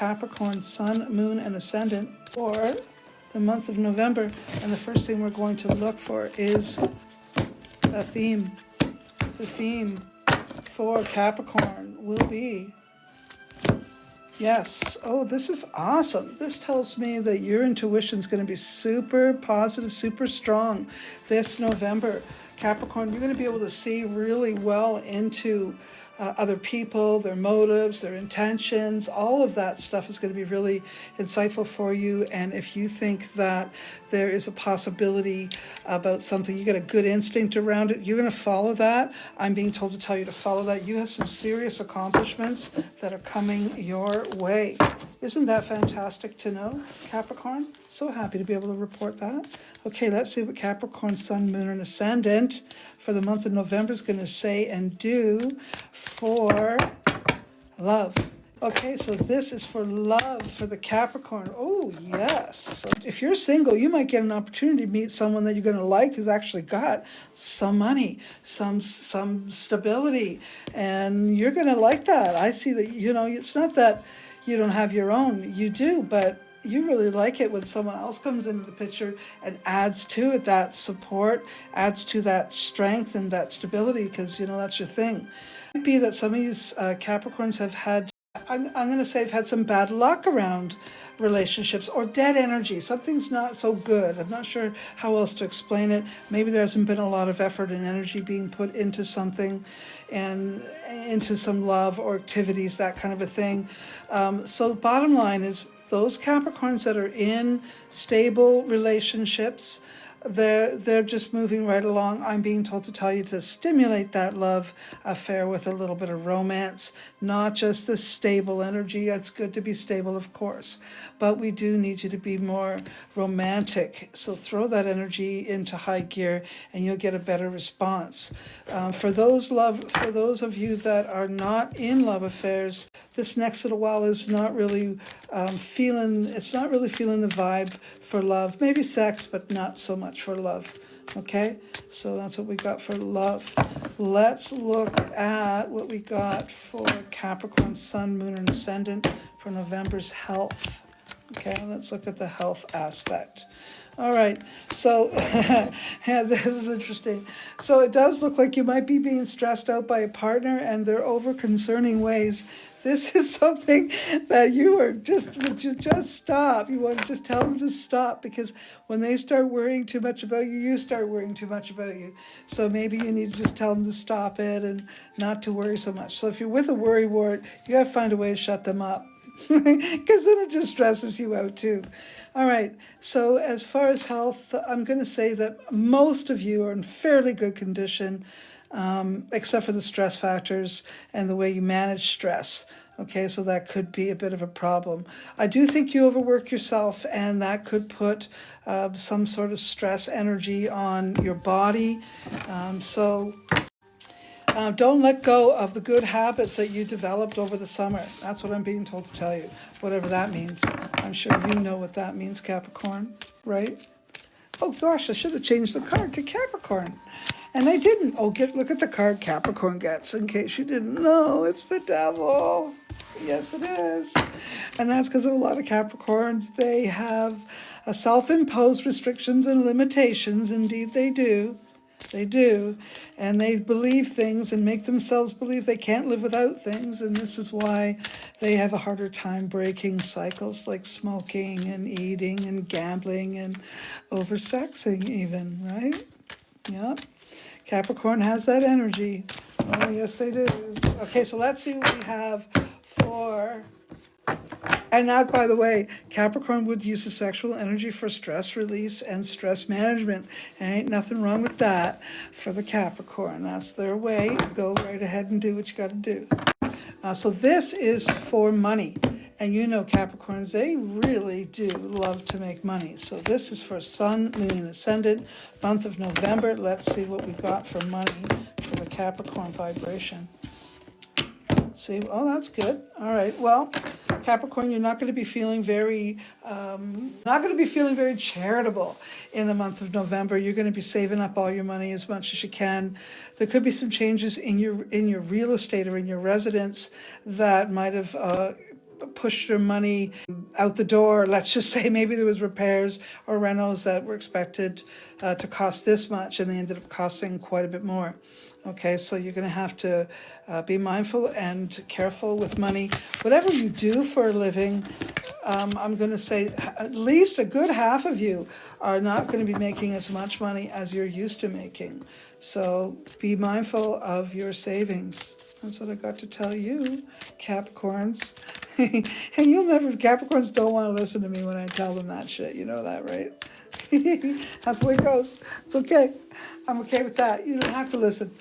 Capricorn, Sun, Moon, and Ascendant for the month of November. And the first thing we're going to look for is a theme. The theme for Capricorn will be, yes, oh, this is awesome. This tells me that your intuition is going to be super positive, super strong this November. Capricorn, you're going to be able to see really well into other people, their motives, their intentions. All of that stuff is going to be really insightful for you. And if you think that there is a possibility about something, you get a good instinct around it, you're going to follow that. I'm being told to tell you to follow that. You have some serious accomplishments that are coming your way. Isn't that fantastic to know, Capricorn? So happy to be able to report that. Okay, let's see what Capricorn, Sun, Moon, and Ascendant for the month of November is going to say and do for love. Okay, so this is for love for the Capricorn. Oh, yes. So if you're single, you might get an opportunity to meet someone that you're going to like who's actually got some money, some stability, and you're going to like that. I see that, you know, it's not that you don't have your own. You do, but you really like it when someone else comes into the picture and adds to it that support, adds to that strength and that stability, because, you know, that's your thing. It might be that some of you Capricorns have had, I'm going to say, have had some bad luck around relationships or dead energy. Something's not so good. I'm not sure how else to explain it. Maybe there hasn't been a lot of effort and energy being put into something and into some love or activities, that kind of a thing. So bottom line is, those Capricorns that are in stable relationships, they're just moving right along. I'm being told to tell you to stimulate that love affair with a little bit of romance, not just the stable energy. It's good to be stable, of course, but we do need you to be more romantic. So throw that energy into high gear and you'll get a better response. For those of you that are not in love affairs, this next little while is not really feeling the vibe for love. Maybe sex, but not so much for love. Okay, so that's what we got for love. Let's look at what we got for Capricorn, Sun, Moon, and Ascendant for November's health. Okay, let's look at the health aspect. All right, so yeah, this is interesting. So it does look like you might be being stressed out by a partner and their over-concerning ways. This is something that would you just stop. You want to just tell them to stop, because when they start worrying too much about you, you start worrying too much about you. So maybe you need to just tell them to stop it and not to worry so much. So if you're with a worrywart, you have to find a way to shut them up, because then it just stresses you out too. All right, so as far as health, I'm going to say that most of you are in fairly good condition, except for the stress factors and the way you manage stress. Okay, so that could be a bit of a problem. I do think you overwork yourself, and that could put some sort of stress energy on your body. Don't let go of the good habits that you developed over the summer. That's what I'm being told to tell you, whatever that means. I'm sure you know what that means, Capricorn, right? Oh gosh, I should have changed the card to Capricorn. And I didn't. Oh, look at the card Capricorn gets, in case you didn't know. It's the devil. Yes, it is. And that's because of a lot of Capricorns. They have self-imposed restrictions and limitations. Indeed, they do. They do. And they believe things and make themselves believe they can't live without things. And this is why they have a harder time breaking cycles like smoking and eating and gambling and oversexing even, right? Yep. Capricorn has that energy. Oh, yes, they do. Okay, so let's see what we have for... And that, by the way, Capricorn would use the sexual energy for stress release and stress management. And ain't nothing wrong with that for the Capricorn. That's their way. Go right ahead and do what you got to do. So this is for money. And you know Capricorns, they really do love to make money. So this is for Sun, Moon, and Ascendant, month of November. Let's see what we got for money for the Capricorn vibration. Let's see. Oh, that's good. All right. Well, Capricorn, you're not going to be feeling very charitable in the month of November. You're going to be saving up all your money as much as you can. There could be some changes in your real estate or in your residence that might have pushed your money out the door. Let's just say maybe there was repairs or rentals that were expected to cost this much, and they ended up costing quite a bit more. Okay, so you're going to have to be mindful and careful with money. Whatever you do for a living, I'm going to say at least a good half of you are not going to be making as much money as you're used to making. So be mindful of your savings. That's what I got to tell you, Capricorns. And Capricorns don't want to listen to me when I tell them that shit. You know that, right? That's the way it goes. It's okay. I'm okay with that. You don't have to listen.